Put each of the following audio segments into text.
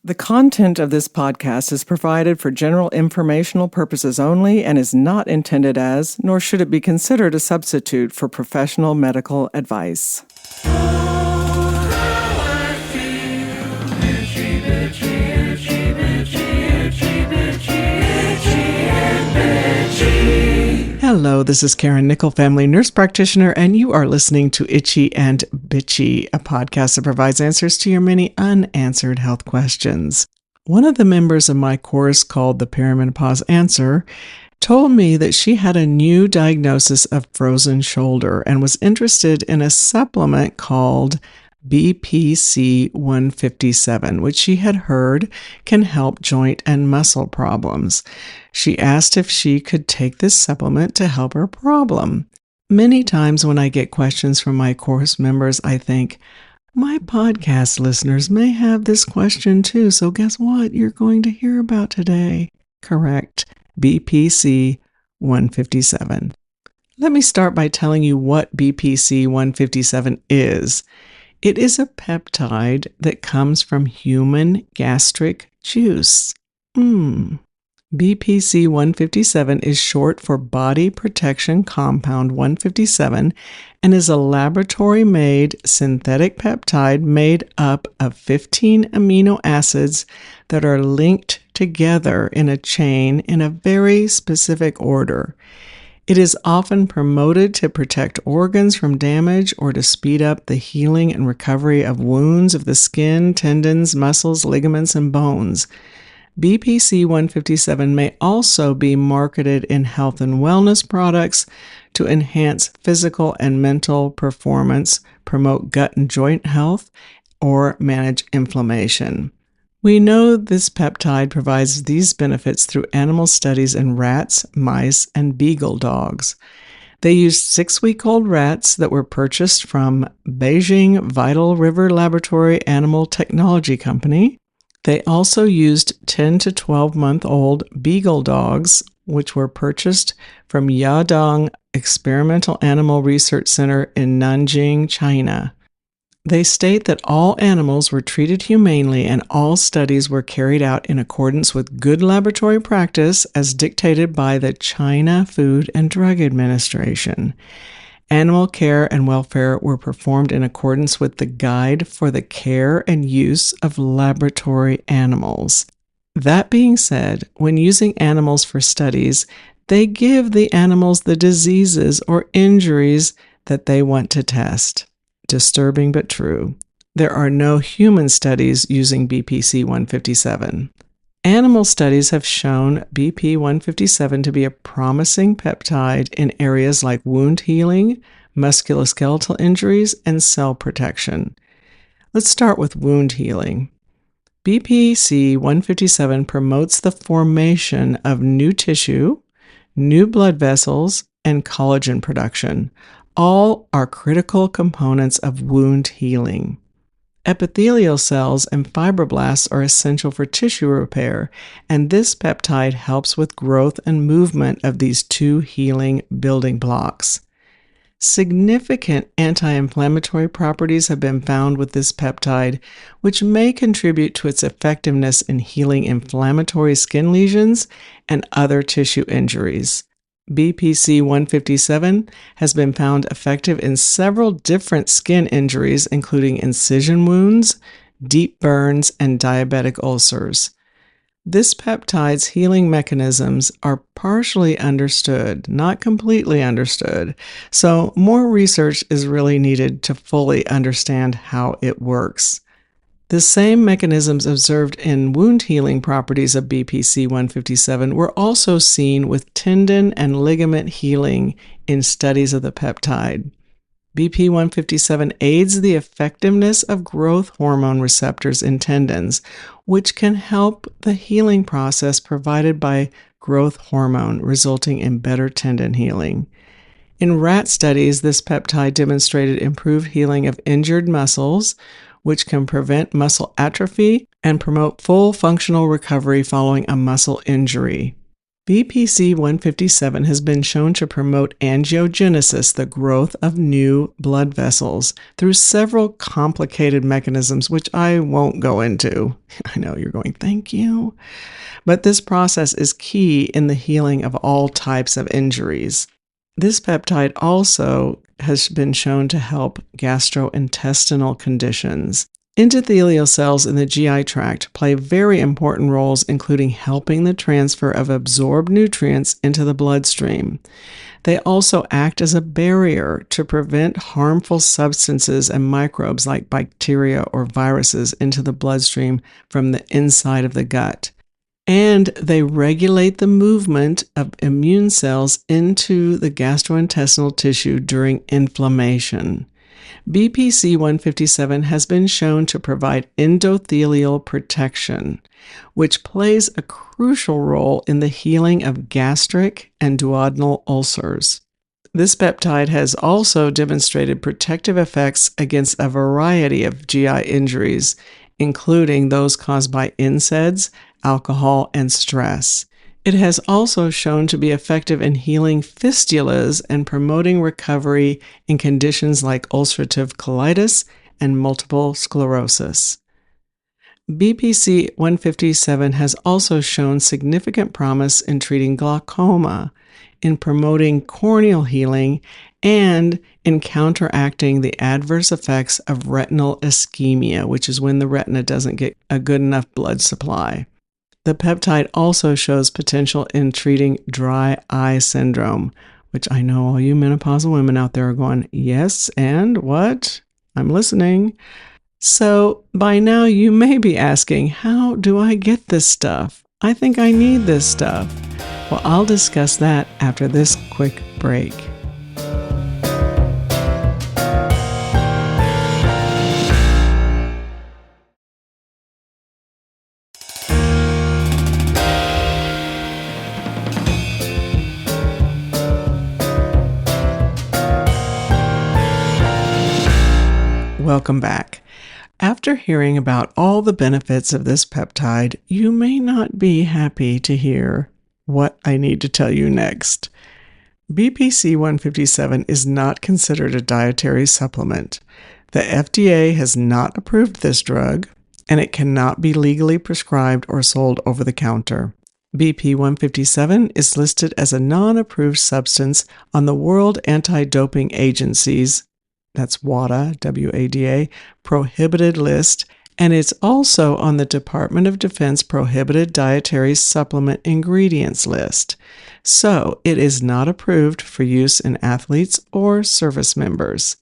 The content of this podcast is provided for general informational purposes only and is not intended as, nor should it be considered a substitute for professional medical advice. Hello, this is Karen Nickel, family nurse practitioner, and you are listening to Itchy and Bitchy, a podcast that provides answers to your many unanswered health questions. One of the members of my course, called the Perimenopause Answer, told me that she had a new diagnosis of frozen shoulder and was interested in a supplement called BPC-157, which she had heard can help joint and muscle problems. She asked if she could take this supplement to help her problem. Many times when I get questions from my course members, I think, my podcast listeners may have this question too, so guess what you're going to hear about today? Correct, BPC-157. Let me start by telling you what BPC-157 is. It is a peptide that comes from human gastric juice. BPC-157 is short for Body Protection Compound 157 and is a laboratory-made synthetic peptide made up of 15 amino acids that are linked together in a chain in a very specific order. It is often promoted to protect organs from damage or to speed up the healing and recovery of wounds of the skin, tendons, muscles, ligaments, and bones. BPC-157 may also be marketed in health and wellness products to enhance physical and mental performance, promote gut and joint health, or manage inflammation. We know this peptide provides these benefits through animal studies in rats, mice, and beagle dogs. They used 6-week-old rats that were purchased from Beijing Vital River Laboratory Animal Technology Company. They also used 10 to 12-month-old beagle dogs, which were purchased from Yadong Experimental Animal Research Center in Nanjing, China. They state that all animals were treated humanely and all studies were carried out in accordance with good laboratory practice as dictated by the China Food and Drug Administration. Animal care and welfare were performed in accordance with the Guide for the Care and Use of Laboratory Animals. That being said, when using animals for studies, they give the animals the diseases or injuries that they want to test. Disturbing but true. There are no human studies using BPC-157. Animal studies have shown BP-157 to be a promising peptide in areas like wound healing, musculoskeletal injuries, and cell protection. Let's start with wound healing. BPC-157 promotes the formation of new tissue, new blood vessels, and collagen production. All are critical components of wound healing. Epithelial cells and fibroblasts are essential for tissue repair, and this peptide helps with growth and movement of these two healing building blocks. Significant anti-inflammatory properties have been found with this peptide, which may contribute to its effectiveness in healing inflammatory skin lesions and other tissue injuries. BPC-157 has been found effective in several different skin injuries, including incision wounds, deep burns, and diabetic ulcers. This peptide's healing mechanisms are partially understood, not completely understood, so more research is really needed to fully understand how it works. The same mechanisms observed in wound healing properties of BPC-157 were also seen with tendon and ligament healing in studies of the peptide. BP-157 aids the effectiveness of growth hormone receptors in tendons, which can help the healing process provided by growth hormone, resulting in better tendon healing. In rat studies, this peptide demonstrated improved healing of injured muscles, which can prevent muscle atrophy and promote full functional recovery following a muscle injury. BPC-157 has been shown to promote angiogenesis, the growth of new blood vessels, through several complicated mechanisms, which I won't go into. I know you're going, thank you. But this process is key in the healing of all types of injuries. This peptide also has been shown to help gastrointestinal conditions. Endothelial cells in the GI tract play very important roles, including helping the transfer of absorbed nutrients into the bloodstream. They also act as a barrier to prevent harmful substances and microbes like bacteria or viruses into the bloodstream from the inside of the gut. And they regulate the movement of immune cells into the gastrointestinal tissue during inflammation. BPC-157 has been shown to provide endothelial protection, which plays a crucial role in the healing of gastric and duodenal ulcers. This peptide has also demonstrated protective effects against a variety of GI injuries, including those caused by NSAIDs, alcohol, and stress. It has also shown to be effective in healing fistulas and promoting recovery in conditions like ulcerative colitis and multiple sclerosis. BPC-157 has also shown significant promise in treating glaucoma, in promoting corneal healing, and in counteracting the adverse effects of retinal ischemia, which is when the retina doesn't get a good enough blood supply. The peptide also shows potential in treating dry eye syndrome, which I know all you menopausal women out there are going, yes, and what? I'm listening. So by now you may be asking, how do I get this stuff? I think I need this stuff. Well, I'll discuss that after this quick break. Welcome back. After hearing about all the benefits of this peptide, you may not be happy to hear what I need to tell you next. BPC-157 is not considered a dietary supplement. The FDA has not approved this drug, and it cannot be legally prescribed or sold over the counter. BP-157 is listed as a non-approved substance on the World Anti-Doping Agency's, that's WADA, W-A-D-A, prohibited list, and it's also on the Department of Defense prohibited dietary supplement ingredients list. So it is not approved for use in athletes or service members.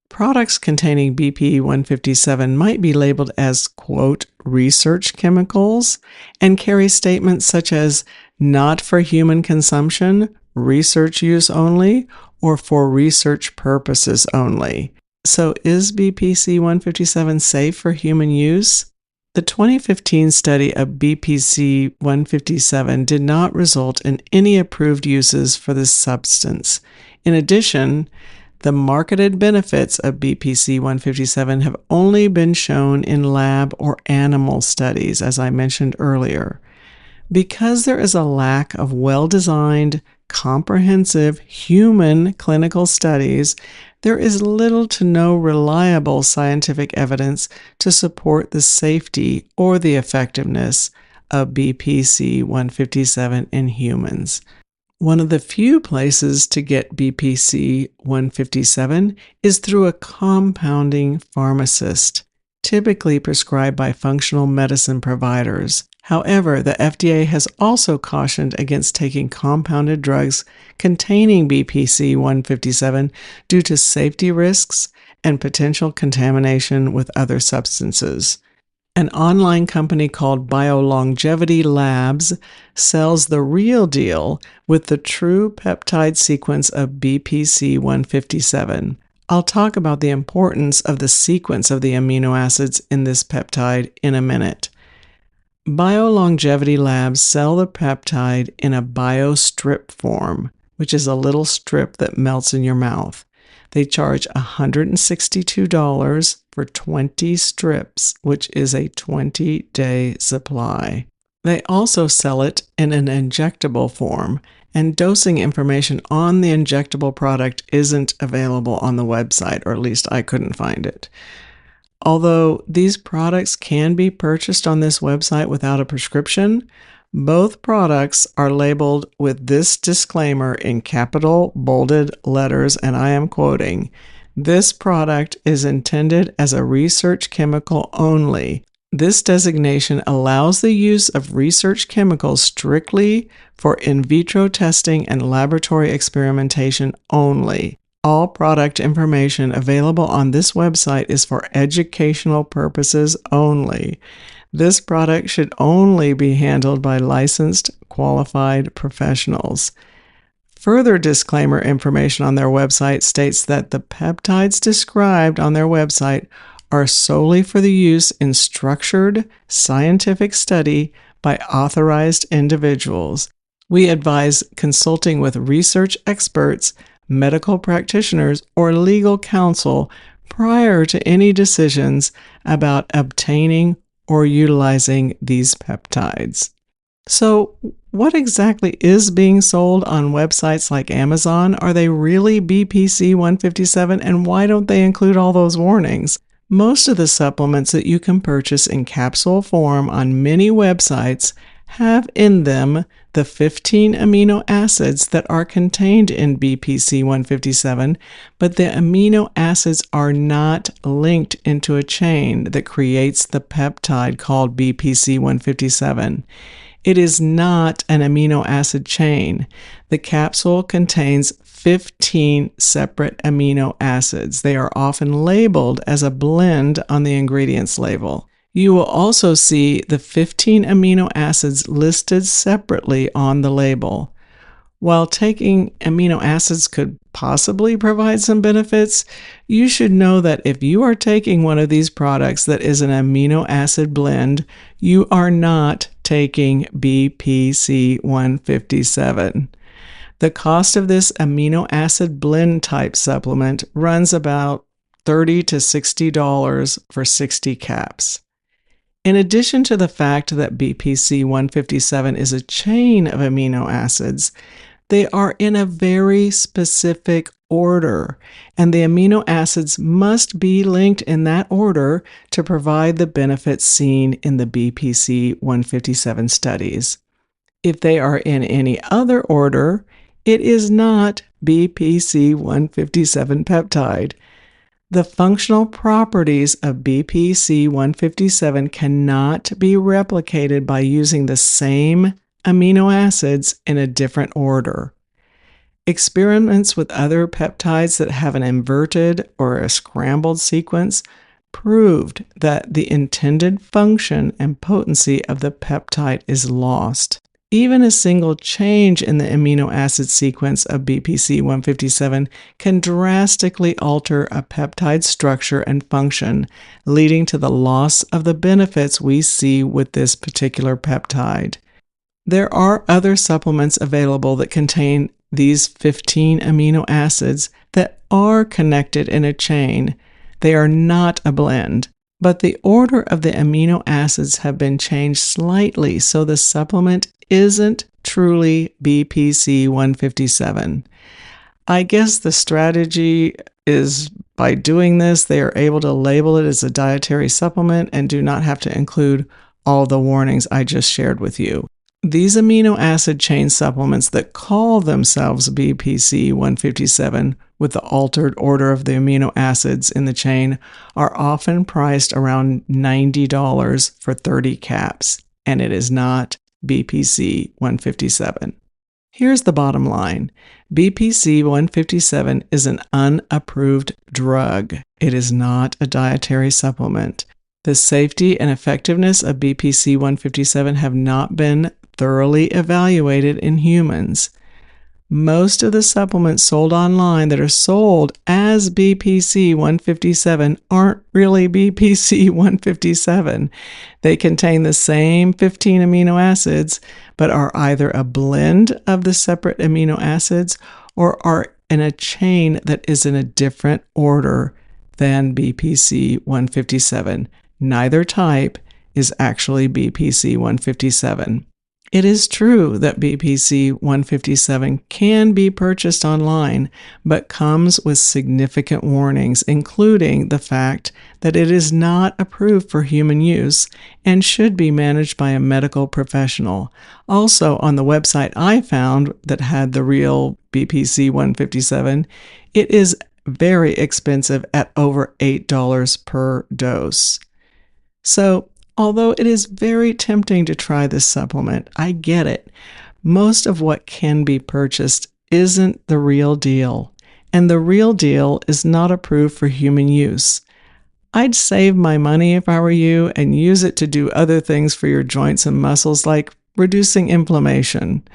Products containing BP-157 might be labeled as, quote, research chemicals, and carry statements such as not for human consumption, research use only, or for research purposes only. So is BPC-157 safe for human use? The 2015 study of BPC-157 did not result in any approved uses for this substance. In addition, the marketed benefits of BPC-157 have only been shown in lab or animal studies, as I mentioned earlier. Because there is a lack of well-designed, comprehensive human clinical studies, there is little to no reliable scientific evidence to support the safety or the effectiveness of BPC-157 in humans. One of the few places to get BPC-157 is through a compounding pharmacist, typically prescribed by functional medicine providers. However, the FDA has also cautioned against taking compounded drugs containing BPC-157 due to safety risks and potential contamination with other substances. An online company called BioLongevity Labs sells the real deal with the true peptide sequence of BPC-157. I'll talk about the importance of the sequence of the amino acids in this peptide in a minute. BioLongevity Labs sell the peptide in a biostrip form, which is a little strip that melts in your mouth. They charge $162 for 20 strips, which is a 20-day supply. They also sell it in an injectable form, and dosing information on the injectable product isn't available on the website, or at least I couldn't find it. Although these products can be purchased on this website without a prescription, both products are labeled with this disclaimer in capital bolded letters, and I am quoting, "This product is intended as a research chemical only. This designation allows the use of research chemicals strictly for in vitro testing and laboratory experimentation only. All product information available on this website is for educational purposes only. This product should only be handled by licensed, qualified professionals." Further disclaimer information on their website states that the peptides described on their website are solely for the use in structured scientific study by authorized individuals. We advise consulting with research experts, medical practitioners, or legal counsel prior to any decisions about obtaining or utilizing these peptides. So, what exactly is being sold on websites like Amazon? Are they really BPC-157, and why don't they include all those warnings? Most of the supplements that you can purchase in capsule form on many websites have in them the 15 amino acids that are contained in BPC-157, but the amino acids are not linked into a chain that creates the peptide called BPC-157. It is not an amino acid chain. The capsule contains 15 separate amino acids. They are often labeled as a blend on the ingredients label. You will also see the 15 amino acids listed separately on the label. While taking amino acids could possibly provide some benefits, you should know that if you are taking one of these products that is an amino acid blend, you are not taking BPC-157. The cost of this amino acid blend type supplement runs about $30 to $60 for 60 caps. In addition to the fact that BPC-157 is a chain of amino acids, they are in a very specific order, and the amino acids must be linked in that order to provide the benefits seen in the BPC-157 studies. If they are in any other order, it is not BPC-157 peptide. The functional properties of BPC-157 cannot be replicated by using the same amino acids in a different order. Experiments with other peptides that have an inverted or a scrambled sequence proved that the intended function and potency of the peptide is lost. Even a single change in the amino acid sequence of BPC-157 can drastically alter a peptide structure and function, leading to the loss of the benefits we see with this particular peptide. There are other supplements available that contain these 15 amino acids that are connected in a chain. They are not a blend, but the order of the amino acids have been changed slightly, so the supplement isn't truly BPC-157. I guess the strategy is by doing this, they are able to label it as a dietary supplement and do not have to include all the warnings I just shared with you. These amino acid chain supplements that call themselves BPC-157 with the altered order of the amino acids in the chain are often priced around $90 for 30 caps, and it is not BPC-157. Here's the bottom line. BPC-157 is an unapproved drug. It is not a dietary supplement. The safety and effectiveness of BPC-157 have not been thoroughly evaluated in humans. Most of the supplements sold online that are sold as BPC-157 aren't really BPC-157. They contain the same 15 amino acids, but are either a blend of the separate amino acids or are in a chain that is in a different order than BPC-157. Neither type is actually BPC-157. It is true that BPC-157 can be purchased online, but comes with significant warnings, including the fact that it is not approved for human use and should be managed by a medical professional. Also, on the website I found that had the real BPC-157, it is very expensive at over $8 per dose. So, although it is very tempting to try this supplement, I get it. Most of what can be purchased isn't the real deal, and the real deal is not approved for human use. I'd save my money if I were you and use it to do other things for your joints and muscles like reducing inflammation.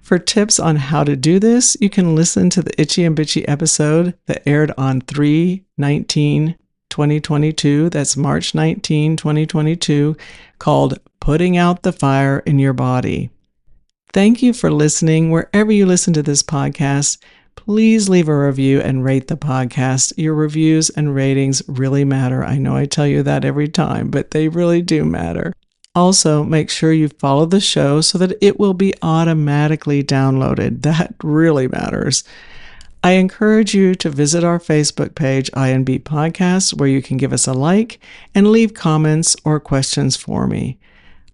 For tips on how to do this, you can listen to the Itchy and Bitchy episode that aired on 3/19/2022, that's March 19, 2022, called Putting Out the Fire in Your Body. Thank you for listening. Wherever you listen to this podcast, please leave a review and rate the podcast. Your reviews and ratings really matter. I know I tell you that every time, but they really do matter. Also, make sure you follow the show so that it will be automatically downloaded. That really matters. I encourage you to visit our Facebook page, INB Podcast, where you can give us a like and leave comments or questions for me.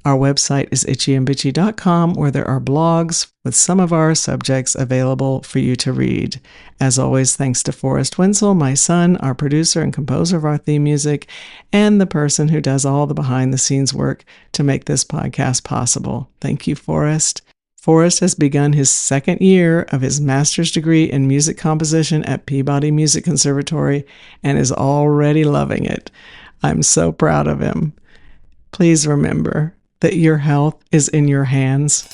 Our website is itchyandbitchy.com, where there are blogs with some of our subjects available for you to read. As always, thanks to Forrest Wenzel, my son, our producer and composer of our theme music, and the person who does all the behind-the-scenes work to make this podcast possible. Thank you, Forrest. Forrest has begun his second year of his master's degree in music composition at Peabody Music Conservatory and is already loving it. I'm so proud of him. Please remember that your health is in your hands.